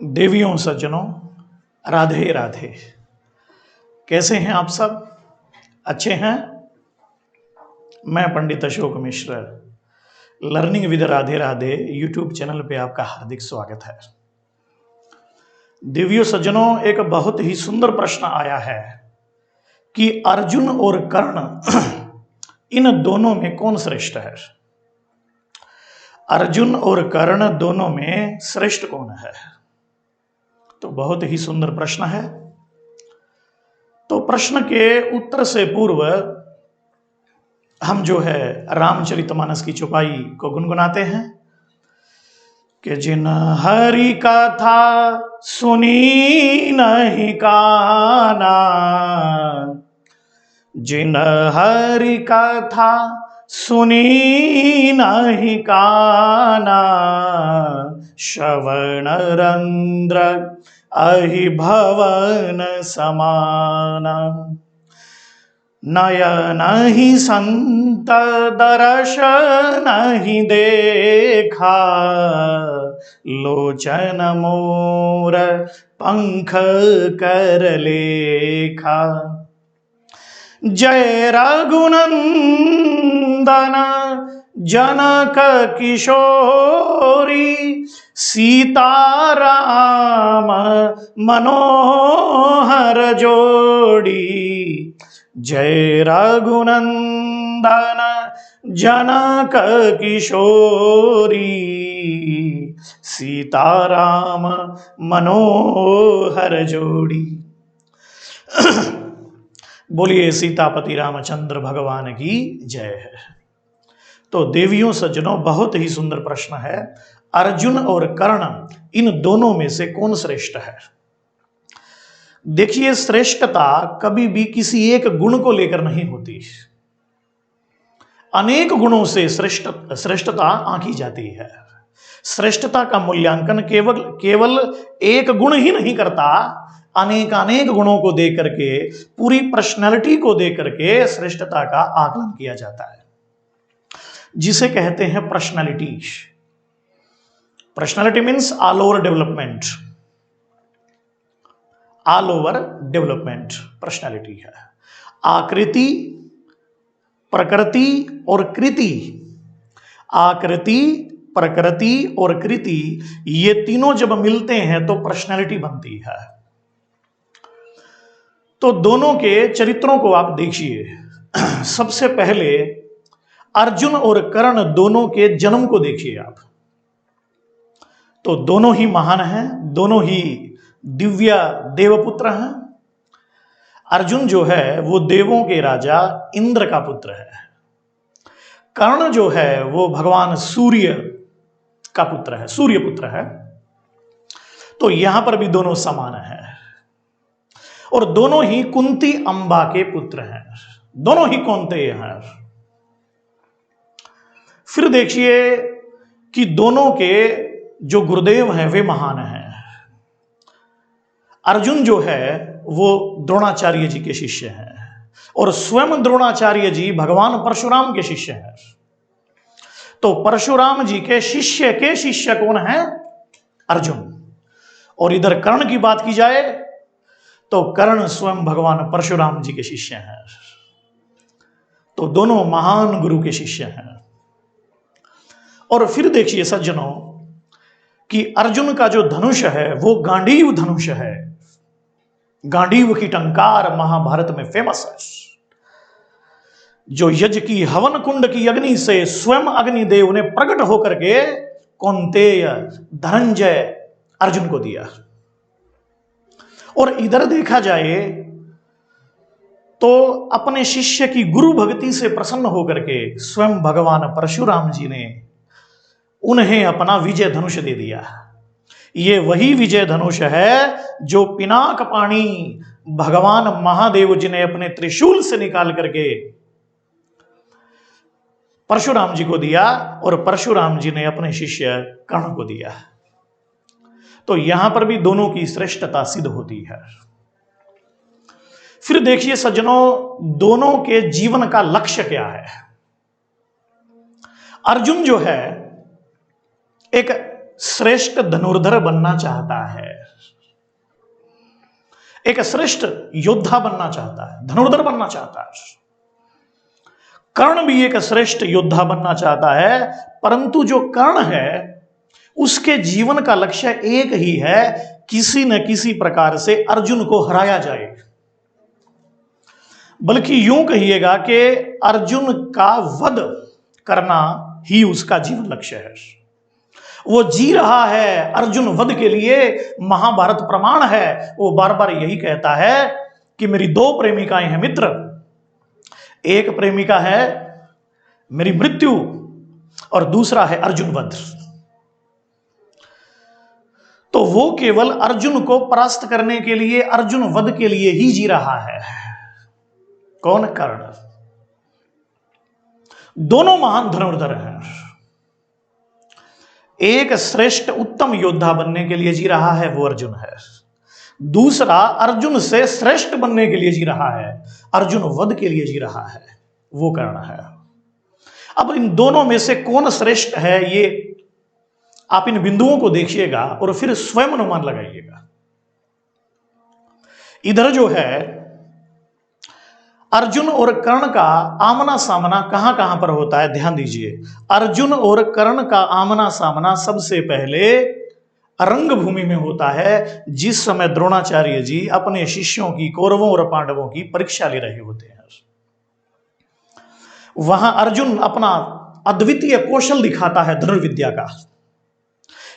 देवियों सज्जनों, राधे राधे। कैसे हैं आप सब? अच्छे हैं? मैं Pandit Ashok Mishra, learning with Radhe Radhe YouTube channel पे आपका हार्दिक स्वागत है। देवियों सज्जनों, एक बहुत ही सुंदर प्रश्न आया है कि अर्जुन और कर्ण इन दोनों में कौन श्रेष्ठ है? अर्जुन और कर्ण दोनों में श्रेष्ठ कौन है? तो बहुत ही सुंदर प्रश्न है। तो प्रश्न के उत्तर से पूर्व हम जो है रामचरितमानस की चौपाई को गुनगुनाते हैं कि जिन हरि कथा सुनी नहीं काना, जिन हरि कथा सुनी नहीं काना, श्रवण रंध्र अहि भवन समाना, नयन ही संत दर्श नहीं देखा, लोचन मोर पंख कर लेखा, जय रघुनंदन जनक किशोरी, सीताराम मनोहर जोड़ी, जय रघुनंदन जनक किशोरी, सीताराम मनोहर जोड़ी। बोलिए सीतापति रामचंद्र भगवान की जय है। तो देवियों सज्जनों, बहुत ही सुंदर प्रश्न है। अर्जुन और कर्ण इन दोनों में से कौन श्रेष्ठ है? देखिए, श्रेष्ठता कभी भी किसी एक गुण को लेकर नहीं होती, अनेक गुणों से श्रेष्ठता आंकी जाती है। श्रेष्ठता का मूल्यांकन केवल एक गुण ही नहीं करता, अनेक गुणों को देकर के, पूरी पर्सनैलिटी को देकर के श्रेष्ठता का आकलन किया जाता है, जिसे कहते हैं personality. Personality means all over development, all over development personality है। आकृति, प्रकृति और कृति, आकृति, प्रकृति और कृति, ये तीनों जब मिलते हैं तो पर्सनैलिटी बनती है। तो दोनों के चरित्रों को आप देखिए। सबसे पहले अर्जुन और कर्ण दोनों के जन्म को देखिए आप। तो दोनों ही महान हैं, दोनों ही दिव्य देवपुत्र हैं। अर्जुन जो है वो देवों के राजा इंद्र का पुत्र है। कर्ण जो है वो भगवान सूर्य का पुत्र है, सूर्य पुत्र है। तो यहां पर भी दोनों समान हैं और दोनों ही कुंती अंबा के पुत्र हैं, दोनों ही कौन्तेय हैं। फिर देखिए कि दोनों के जो गुरुदेव हैं वे महान हैं। अर्जुन जो है वो द्रोणाचार्य जी के शिष्य हैं और स्वयं द्रोणाचार्य जी भगवान परशुराम के शिष्य हैं। तो परशुराम जी के शिष्य कौन है? अर्जुन। और इधर कर्ण की बात की जाए तो कर्ण स्वयं भगवान परशुराम जी के शिष्य हैं। तो दोनों महान गुरु के शिष्य हैं। और फिर देखिए सज्जनों कि अर्जुन का जो धनुष है वो गांडीव धनुष है। गांडीव की टंकार महाभारत में फेमस है, जो यज्ञ की हवन कुंड की अग्नि से स्वयं अग्निदेव ने प्रकट होकर के कौन्तेय धनंजय अर्जुन को दिया। और इधर देखा जाए तो अपने शिष्य की गुरु भक्ति से प्रसन्न होकर के स्वयं भगवान परशुराम जी ने उन्हें अपना विजय धनुष दे दिया। ये वही विजय धनुष है जो पिनाक पाणी भगवान महादेव जी ने अपने त्रिशूल से निकाल करके परशुराम जी को दिया और परशुराम जी ने अपने शिष्य कर्ण को दिया। तो यहां पर भी दोनों की श्रेष्ठता सिद्ध होती है। फिर देखिए सज्जनों, दोनों के जीवन का लक्ष्य क्या है? अर्जुन जो है एक श्रेष्ठ धनुर्धर बनना चाहता है, एक श्रेष्ठ योद्धा बनना चाहता है, धनुर्धर बनना चाहता है। कर्ण भी एक श्रेष्ठ योद्धा बनना चाहता है, परंतु जो कर्ण है उसके जीवन का लक्ष्य एक ही है, किसी न किसी प्रकार से अर्जुन को हराया जाए। बल्कि यूं कहिएगा कि अर्जुन का वध करना ही उसका जीवन लक्ष्य है। वो जी रहा है अर्जुन वध के लिए, महाभारत प्रमाण है। वो बार बार यही कहता है कि मेरी दो प्रेमिकाएं हैं मित्र, एक प्रेमिका है मेरी मृत्यु और दूसरा है अर्जुन वध। तो वो केवल अर्जुन को परास्त करने के लिए, अर्जुन वध के लिए ही जी रहा है। कौन? कर्ण। दोनों महान धनुर्धर हैं। एक श्रेष्ठ उत्तम योद्धा बनने के लिए जी रहा है, वो अर्जुन है। दूसरा अर्जुन से श्रेष्ठ बनने के लिए जी रहा है, अर्जुन वध के लिए जी रहा है, वो कर्ण है। अब इन दोनों में से कौन श्रेष्ठ है, ये आप इन बिंदुओं को देखिएगा और फिर स्वयं अनुमान लगाइएगा। इधर जो है अर्जुन और कर्ण का आमना सामना कहां कहां पर होता है, ध्यान दीजिए। अर्जुन और कर्ण का आमना सामना सबसे पहले रंगभूमि में होता है, जिस समय द्रोणाचार्य जी अपने शिष्यों की, कौरवों और पांडवों की परीक्षा ले रहे होते हैं। वहां अर्जुन अपना अद्वितीय कौशल दिखाता है धनुर्विद्या का।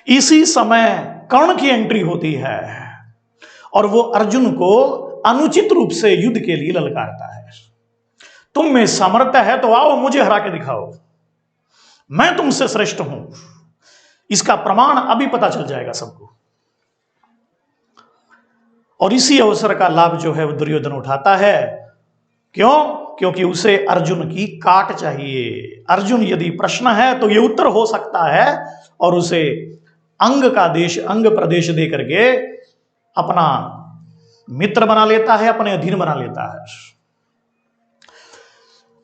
इसी समय कर्ण की एंट्री होती है और वो अर्जुन को अनुचित रूप से युद्ध के लिए ललकारता है। तुम में सामर्थ्य है तो आओ मुझे हरा के दिखाओ, मैं तुमसे श्रेष्ठ हूं। इसका प्रमाण अभी पता चल जाएगा सबको। और इसी अवसर का लाभ जो है वो दुर्योधन उठाता है। क्यों? क्योंकि उसे अर्जुन की काट चाहिए। अर्जुन यदि प्रश्न है तो ये उत्तर हो सकता है, और उसे अंग का देश, अंग प्रदेश दे करके अपना मित्र बना लेता है, अपने अधीन बना लेता है।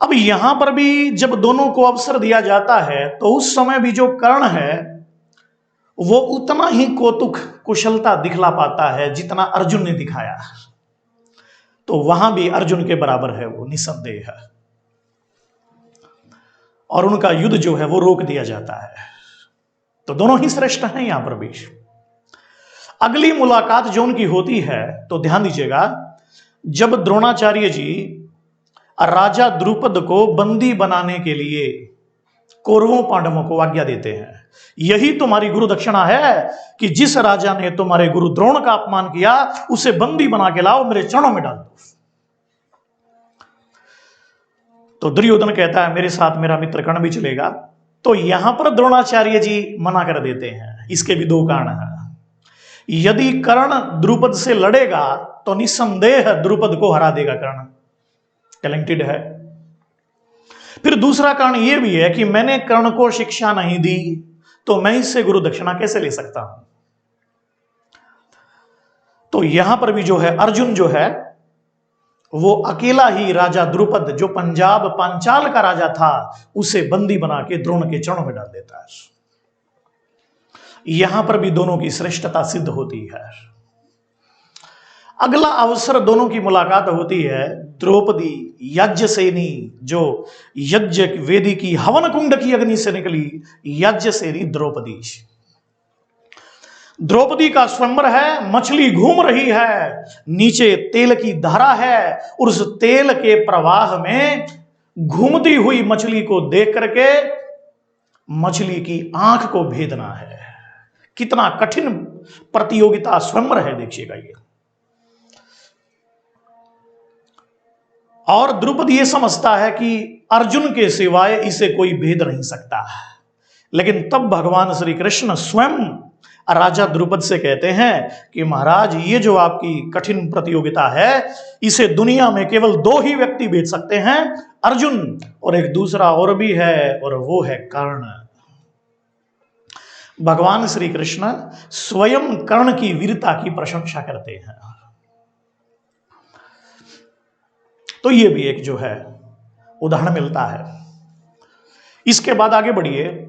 अब यहां पर भी जब दोनों को अवसर दिया जाता है तो उस समय भी जो कर्ण है वो उतना ही कौतुक कुशलता दिखला पाता है जितना अर्जुन ने दिखाया। तो वहां भी अर्जुन के बराबर है वो, निसंदेह है। और उनका युद्ध जो है वो रोक दिया जाता है। तो दोनों ही श्रेष्ठ हैं यहां पर भी। अगली मुलाकात जो उनकी होती है तो ध्यान दीजिएगा, जब द्रोणाचार्य जी राजा द्रुपद को बंदी बनाने के लिए कौरवों पांडवों को आज्ञा देते हैं, यही तुम्हारी गुरु दक्षिणा है कि जिस राजा ने तुम्हारे गुरु द्रोण का अपमान किया उसे बंदी बना के लाओ, मेरे चरणों में डाल दो। तो दुर्योधन कहता है मेरे साथ मेरा मित्र कर्ण भी चलेगा। तो यहां पर द्रोणाचार्य जी मना कर देते हैं। इसके भी दो कारण हैं। यदि कर्ण द्रुपद से लड़ेगा तो निसंदेह द्रुपद को हरा देगा, कर्ण टैलेंटेड है। फिर दूसरा कारण यह भी है कि मैंने कर्ण को शिक्षा नहीं दी तो मैं इससे गुरु दक्षिणा कैसे ले सकता हूं। तो यहां पर भी जो है अर्जुन जो है वो अकेला ही राजा द्रुपद, जो पंजाब पांचाल का राजा था, उसे बंदी बना के द्रोण के चरणों में डाल देता है। यहां पर भी दोनों की श्रेष्ठता सिद्ध होती है। अगला अवसर दोनों की मुलाकात होती है द्रौपदी यज्ञसेनी, जो यज्ञ वेदी की हवन कुंड की अग्नि से निकली यज्ञसेनी द्रौपदी। द्रौपदी का स्वयंवर है, मछली घूम रही है, नीचे तेल की धारा है, और उस तेल के प्रवाह में घूमती हुई मछली को देख करके मछली की आंख को भेदना है। कितना कठिन प्रतियोगिता स्वयंवर है, देखिएगा ये। और द्रुपद ये समझता है कि अर्जुन के सिवाय इसे कोई भेद नहीं सकता। लेकिन तब भगवान श्री कृष्ण स्वयं राजा द्रुपद से कहते हैं कि महाराज, ये जो आपकी कठिन प्रतियोगिता है इसे दुनिया में केवल दो ही व्यक्ति भेद सकते हैं, अर्जुन और एक दूसरा और भी है, और वो है कर्ण। भगवान श्री कृष्ण स्वयं कर्ण की वीरता की प्रशंसा करते हैं। तो ये भी एक जो है उदाहरण मिलता है। इसके बाद आगे बढ़िए।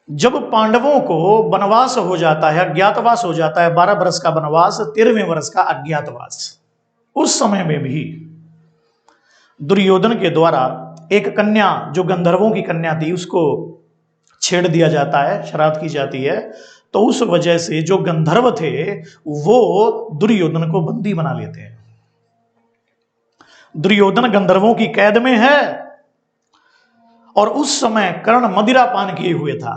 जब पांडवों को वनवास हो जाता है, अज्ञातवास हो जाता है, 12 वर्ष का वनवास, 13वें वर्ष का अज्ञातवास, उस समय में भी दुर्योधन के द्वारा एक कन्या जो गंधर्वों की कन्या थी उसको छेड़ दिया जाता है, शरारत की जाती है। तो उस वजह से जो गंधर्व थे वो दुर्योधन को बंदी बना लेते हैं। दुर्योधन गंधर्वों की कैद में है और उस समय कर्ण मदिरा पान किए हुए था।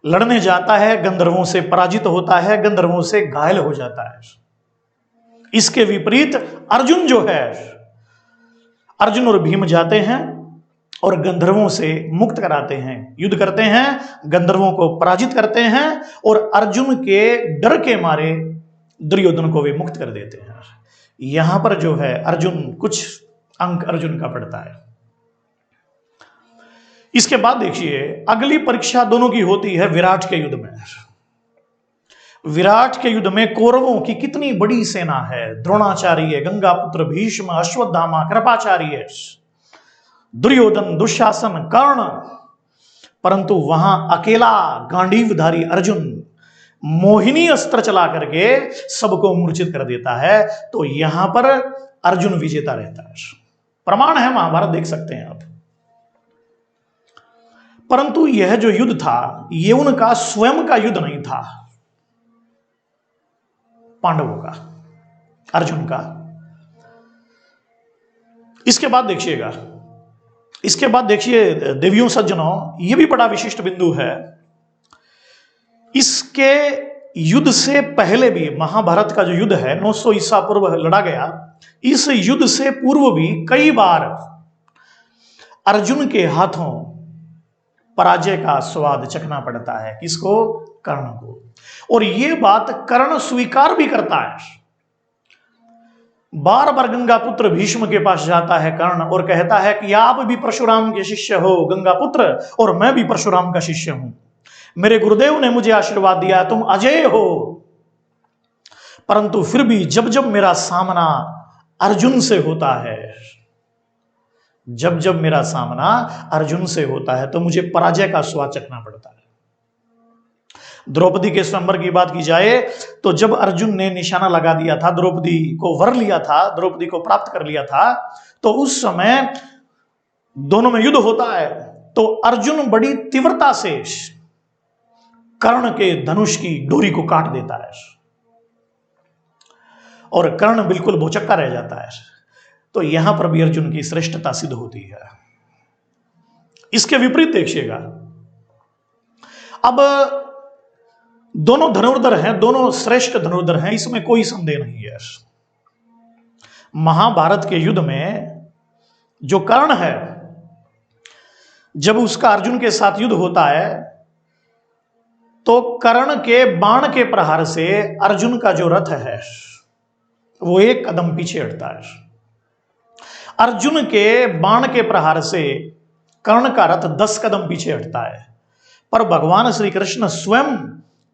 लड़ने जाता है, गंधर्वों से पराजित होता है, गंधर्वों से घायल हो जाता है। इसके विपरीत अर्जुन जो है, अर्जुन और भीम जाते हैं और गंधर्वों से मुक्त कराते हैं, युद्ध करते हैं, गंधर्वों को पराजित करते हैं और अर्जुन के डर के मारे दुर्योधन को वे मुक्त कर देते हैं। यहां पर जो है अर्जुन, कुछ अंक अर्जुन का पड़ता है। इसके बाद देखिए अगली परीक्षा दोनों की होती है विराट के युद्ध में। विराट के युद्ध में कौरवों की कितनी बड़ी सेना है, द्रोणाचार्य, गंगापुत्र, भीष्म, अश्वत्थामा, कृपाचार्य, दुर्योधन, दुशासन, कर्ण, परंतु वहां अकेला गांडीवधारी अर्जुन मोहिनी अस्त्र चला करके सबको मूर्छित कर देता है। तो यहां पर अर्जुन विजेता रहता है, प्रमाण है, महाभारत देख सकते हैं आप। परंतु यह जो युद्ध था यह उनका स्वयं का युद्ध नहीं था, पांडवों का, अर्जुन का। इसके बाद देखिएगा, इसके बाद देखिए देवियों सज्जनों, यह भी बड़ा विशिष्ट बिंदु है। इसके युद्ध से पहले भी, महाभारत का जो युद्ध है 900 ईसा पूर्व लड़ा गया, इस युद्ध से पूर्व भी कई बार अर्जुन के हाथों पराजय का स्वाद चखना पड़ता है। किसको? कर्ण को। और यह बात कर्ण स्वीकार भी करता है। बार बार गंगापुत्र भीष्म के पास जाता है कर्ण और कहता है कि आप भी परशुराम के शिष्य हो गंगापुत्र, और मैं भी परशुराम का शिष्य हूं। मेरे गुरुदेव ने मुझे आशीर्वाद दिया, तुम अजय हो। परंतु फिर भी जब जब मेरा सामना अर्जुन से होता है, जब जब मेरा सामना अर्जुन से होता है तो मुझे पराजय का स्वाद चखना पड़ता है। द्रौपदी के स्वयंवर की बात की जाए तो जब अर्जुन ने निशाना लगा दिया था, द्रौपदी को वर लिया था, द्रौपदी को प्राप्त कर लिया था, तो उस समय दोनों में युद्ध होता है। तो अर्जुन बड़ी तीव्रता से कर्ण के धनुष की डोरी को काट देता है और कर्ण बिल्कुल भौचक्का रह जाता है। तो यहां पर भी अर्जुन की श्रेष्ठता सिद्ध होती है। इसके विपरीत देखिएगा, अब दोनों धनुर्धर हैं, दोनों श्रेष्ठ धनुर्धर हैं, इसमें कोई संदेह नहीं है। महाभारत के युद्ध में जो कर्ण है, जब उसका अर्जुन के साथ युद्ध होता है तो कर्ण के बाण के प्रहार से अर्जुन का जो रथ है वो एक कदम पीछे हटता है। अर्जुन के बाण के प्रहार से कर्ण का रथ 10 कदम पीछे हटता है। पर भगवान श्री कृष्ण स्वयं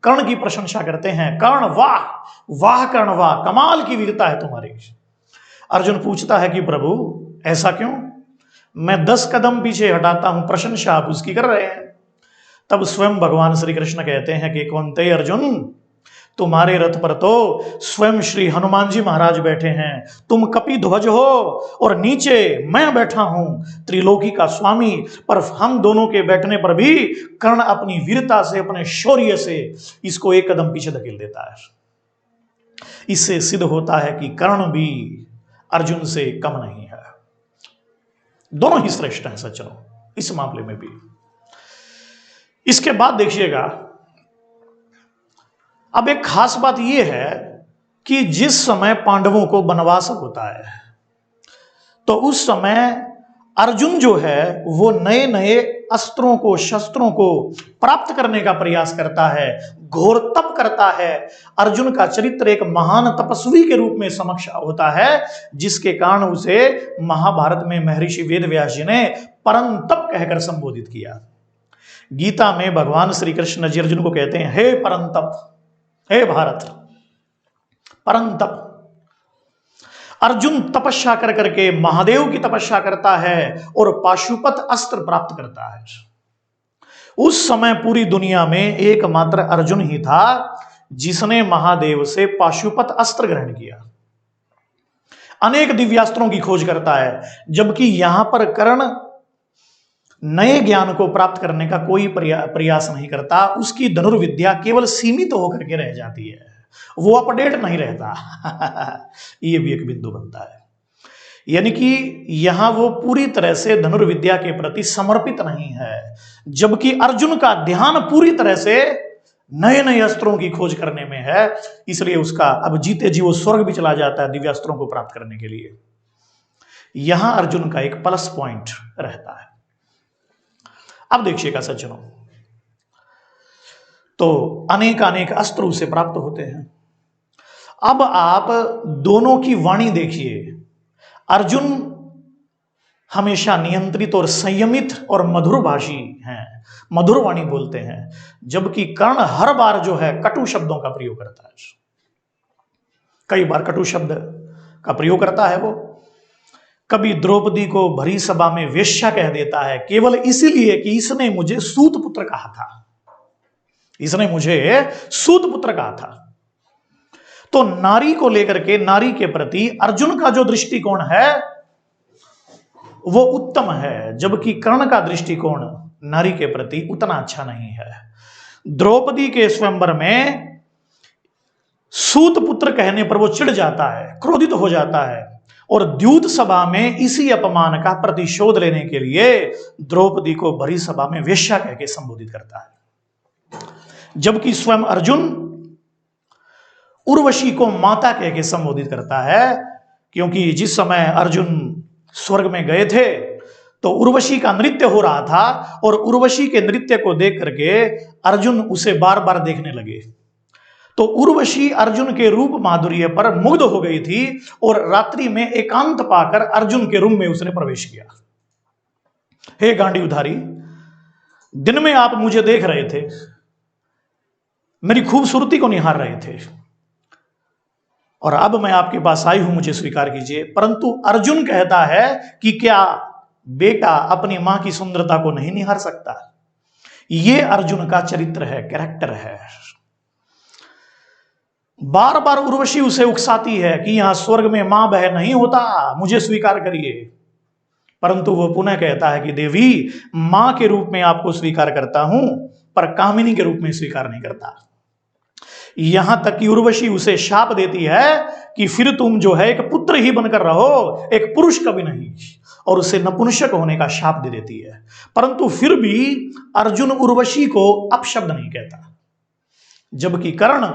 कर्ण की प्रशंसा करते हैं, कर्ण वाह, वाह कर्ण वाह, कमाल की वीरता है तुम्हारी। अर्जुन पूछता है कि प्रभु ऐसा क्यों? मैं 10 कदम पीछे हटाता हूं, प्रशंसा आप उसकी कर रहे हैं। तब स्वयं भगवान श्री कृष्ण कहते हैं कि कौनते अर्जुन, तुम्हारे रथ पर तो स्वयं श्री हनुमान जी महाराज बैठे हैं, तुम कपि ध्वज हो और नीचे मैं बैठा हूं त्रिलोकी का स्वामी। पर हम दोनों के बैठने पर भी कर्ण अपनी वीरता से, अपने शौर्य से इसको एक कदम पीछे धकेल देता है। इससे सिद्ध होता है कि कर्ण भी अर्जुन से कम नहीं है, दोनों ही श्रेष्ठ हैं सज्जनों इस मामले में भी। इसके बाद देखिएगा, अब एक खास बात यह है कि जिस समय पांडवों को वनवास होता है तो उस समय अर्जुन जो है वो नए नए अस्त्रों को, शस्त्रों को प्राप्त करने का प्रयास करता है, घोर तप करता है। अर्जुन का चरित्र एक महान तपस्वी के रूप में समक्ष होता है, जिसके कारण उसे महाभारत में महर्षि वेदव्यास जी ने परम तप कहकर संबोधित किया। गीता में भगवान श्री कृष्ण जी अर्जुन को कहते हैं, हे परम तप, हे भारत परम तप। अर्जुन तपस्या कर करके महादेव की तपस्या करता है और पाशुपत अस्त्र प्राप्त करता है। उस समय पूरी दुनिया में एकमात्र अर्जुन ही था जिसने महादेव से पाशुपत अस्त्र ग्रहण किया। अनेक दिव्यास्त्रों की खोज करता है, जबकि यहां पर कर्ण नए ज्ञान को प्राप्त करने का कोई प्रयास नहीं करता। उसकी धनुर्विद्या केवल सीमित होकर के रह जाती है, वो अपडेट नहीं रहता। ये भी एक बिंदु बनता है, यानी कि यहां वो पूरी तरह से धनुर्विद्या के प्रति समर्पित नहीं है, जबकि अर्जुन का ध्यान पूरी तरह से नए नए अस्त्रों की खोज करने में है। इसलिए उसका अब जीते जी वो स्वर्ग भी चला जाता है दिव्यास्त्रों को प्राप्त करने के लिए। यहां अर्जुन का एक प्लस पॉइंट रहता है। अब देखिएगा सज्जनों, तो अनेक अनेक अस्त्र उसे प्राप्त होते हैं। अब आप दोनों की वाणी देखिए। अर्जुन हमेशा नियंत्रित और संयमित और मधुरभाषी हैं, मधुर वाणी बोलते हैं, जबकि कर्ण हर बार जो है कटु शब्दों का प्रयोग करता है। कई बार कटु शब्द का प्रयोग करता है वो। कभी द्रौपदी को भरी सभा में वेश्या कह देता है, केवल इसीलिए कि इसने मुझे सूत पुत्र कहा था, इसने मुझे सूत पुत्र कहा था। तो नारी को लेकर के, नारी के प्रति अर्जुन का जो दृष्टिकोण है वो उत्तम है, जबकि कर्ण का दृष्टिकोण नारी के प्रति उतना अच्छा नहीं है। द्रौपदी के स्वयंवर में सूत पुत्र कहने पर वो चिढ़ जाता है, क्रोधित हो जाता है, और द्यूत सभा में इसी अपमान का प्रतिशोध लेने के लिए द्रौपदी को भरी सभा में वेश्या कह के संबोधित करता है, जबकि स्वयं अर्जुन उर्वशी को माता कह के संबोधित करता है। क्योंकि जिस समय अर्जुन स्वर्ग में गए थे तो उर्वशी का नृत्य हो रहा था, और उर्वशी के नृत्य को देख करके अर्जुन उसे बार बार देखने लगे। तो उर्वशी अर्जुन के रूप माधुर्य पर मुग्ध हो गई थी, और रात्रि में एकांत पाकर अर्जुन के रूम में उसने प्रवेश किया। हे गांडीवधारी, दिन में आप मुझे देख रहे थे, मेरी खूबसूरती को निहार रहे थे, और अब मैं आपके पास आई हूं, मुझे स्वीकार कीजिए। परंतु अर्जुन कहता है कि क्या बेटा अपनी मां की सुंदरता को नहीं निहार सकता? यह अर्जुन का चरित्र है, कैरेक्टर है। बार बार उर्वशी उसे उकसाती है कि यहां स्वर्ग में मां बहन नहीं होता, मुझे स्वीकार करिए। परंतु वो पुनः कहता है कि देवी, मां के रूप में आपको स्वीकार करता हूं, पर कामिनी के रूप में स्वीकार नहीं करता। यहां तक कि उर्वशी उसे शाप देती है कि फिर तुम जो है एक पुत्र ही बनकर रहो, एक पुरुष कभी नहीं, और उसे नपुंसक होने का शाप दे देती है। परंतु फिर भी अर्जुन उर्वशी को अपशब्द नहीं कहता, जबकि कर्ण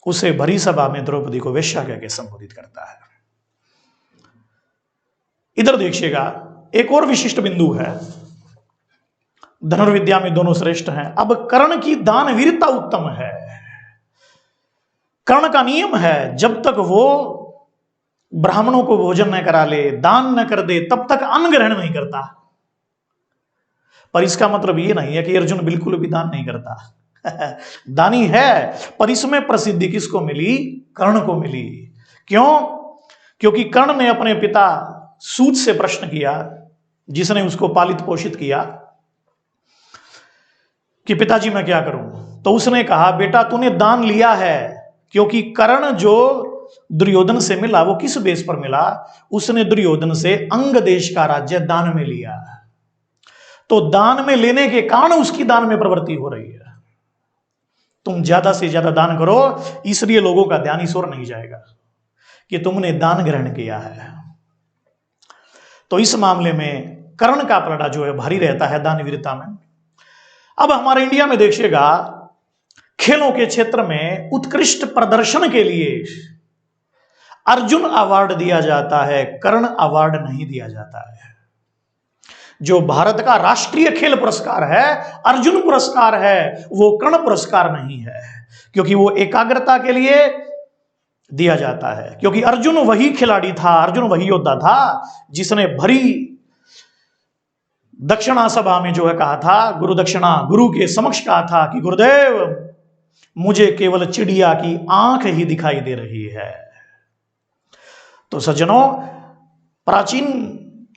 उसे भरी सभा में द्रौपदी को वेश्या कह के संबोधित करता है। इधर देखिएगा, एक और विशिष्ट बिंदु है। धनुर्विद्या में दोनों श्रेष्ठ हैं। अब कर्ण की दानवीरता उत्तम है। कर्ण का नियम है, जब तक वो ब्राह्मणों को भोजन न करा ले, दान न कर दे, तब तक अन्न ग्रहण नहीं करता। पर इसका मतलब ये नहीं है कि अर्जुन बिल्कुल भी दान नहीं करता। दानी है, पर इसमें प्रसिद्धि किसको मिली? कर्ण को मिली। क्यों? क्योंकि कर्ण ने अपने पिता सूत से प्रश्न किया, जिसने उसको पालित पोषित किया, कि पिताजी मैं क्या करूं? तो उसने कहा, बेटा तूने दान लिया है। क्योंकि कर्ण जो दुर्योधन से मिला वो किस बेस पर मिला? उसने दुर्योधन से अंग देश का राज्य दान में लिया। तो दान में लेने के कारण उसकी दान में प्रवृत्ति हो रही है। तुम ज्यादा से ज्यादा दान करो, इसलिए लोगों का ध्यान इस ओर नहीं जाएगा कि तुमने दान ग्रहण किया है। तो इस मामले में कर्ण का पलड़ा जो है भारी रहता है दानवीरता में। अब हमारे इंडिया में देखिएगा, खेलों के क्षेत्र में उत्कृष्ट प्रदर्शन के लिए अर्जुन अवार्ड दिया जाता है, कर्ण अवार्ड नहीं दिया जाता है। जो भारत का राष्ट्रीय खेल पुरस्कार है, अर्जुन पुरस्कार है, वो कर्ण पुरस्कार नहीं है, क्योंकि वो एकाग्रता के लिए दिया जाता है। क्योंकि अर्जुन वही खिलाड़ी था, अर्जुन वही योद्धा था जिसने भरी दक्षिणा सभा में जो है कहा था, गुरु दक्षिणा, गुरु के समक्ष कहा था कि गुरुदेव मुझे केवल चिड़िया की आंख ही दिखाई दे रही है। तो सज्जनों, प्राचीन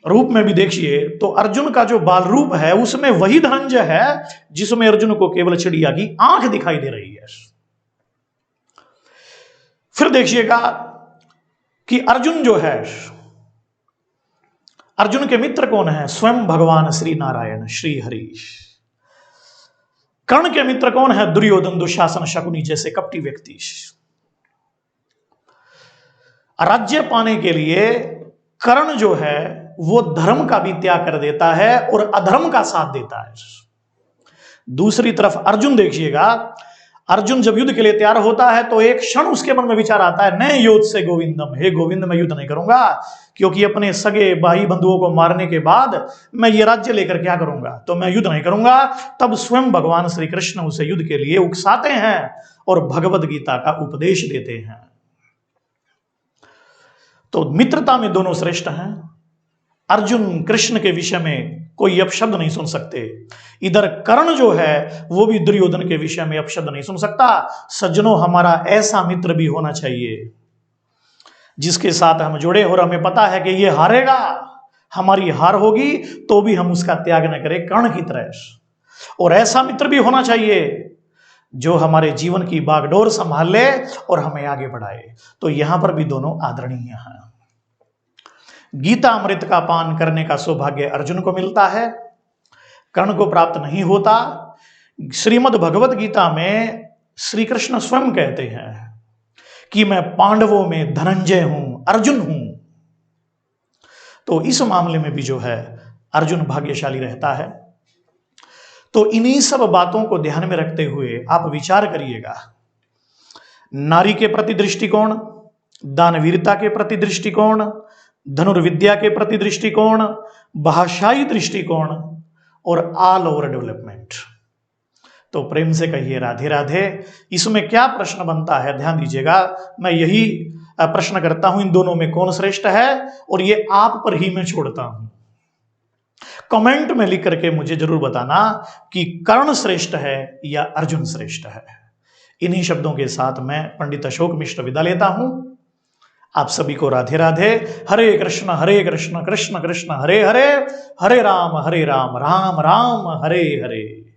रूप में भी देखिए तो अर्जुन का जो बाल रूप है उसमें वही धनंजय है जिसमें अर्जुन को केवल चिड़िया की आंख दिखाई दे रही है। फिर देखिएगा कि अर्जुन जो है, अर्जुन के मित्र कौन है? स्वयं भगवान श्री नारायण श्री हरि। कर्ण के मित्र कौन है? दुर्योधन, दुशासन, शकुनी जैसे कपटी व्यक्ति। राज्य पाने के लिए कर्ण जो है वो धर्म का भी त्याग कर देता है और अधर्म का साथ देता है। दूसरी तरफ अर्जुन देखिएगा, अर्जुन जब युद्ध के लिए तैयार होता है तो एक क्षण उसके मन में विचार आता है, नए युद्ध से गोविंदम, हे गोविंद मैं युद्ध नहीं करूंगा, क्योंकि अपने सगे भाई बंधुओं को मारने के बाद मैं ये राज्य लेकर क्या करूंगा, तो मैं युद्ध नहीं करूंगा। तब स्वयं भगवान श्री कृष्ण उसे युद्ध के लिए उकसाते हैं और भगवत गीता का उपदेश देते हैं। तो मित्रता में दोनों श्रेष्ठ हैं। अर्जुन कृष्ण के विषय में कोई अपशब्द नहीं सुन सकते, इधर कर्ण जो है वो भी दुर्योधन के विषय में अपशब्द नहीं सुन सकता। सज्जनों, हमारा ऐसा मित्र भी होना चाहिए जिसके साथ हम जुड़े और हमें पता है कि ये हारेगा, हमारी हार होगी तो भी हम उसका त्याग न करें, कर्ण की तरह। और ऐसा मित्र भी होना चाहिए जो हमारे जीवन की बागडोर संभाल ले और हमें आगे बढ़ाए। तो यहां पर भी दोनों आदरणीय हैं। गीता अमृत का पान करने का सौभाग्य अर्जुन को मिलता है, कर्ण को प्राप्त नहीं होता। श्रीमद् भगवत गीता में श्री कृष्ण स्वयं कहते हैं कि मैं पांडवों में धनंजय हूं, अर्जुन हूं। तो इस मामले में भी जो है अर्जुन भाग्यशाली रहता है। तो इन्हीं सब बातों को ध्यान में रखते हुए आप विचार करिएगा। नारी के प्रति दृष्टिकोण, दानवीरता के प्रति दृष्टिकोण, धनुर्विद्या के प्रति दृष्टिकोण, भाषाई दृष्टिकोण और ऑल ओवर डेवलपमेंट। तो प्रेम से कहिए राधे राधे। इसमें क्या प्रश्न बनता है, ध्यान दीजिएगा। मैं यही प्रश्न करता हूं, इन दोनों में कौन श्रेष्ठ है, और ये आप पर ही मैं छोड़ता हूं। कमेंट में लिख करके मुझे जरूर बताना कि कर्ण श्रेष्ठ है या अर्जुन श्रेष्ठ है। इन्हीं शब्दों के साथ मैं पंडित अशोक मिश्र विदा लेता हूं। आप सभी को राधे राधे। हरे कृष्ण कृष्ण कृष्ण हरे हरे, हरे राम राम राम हरे हरे।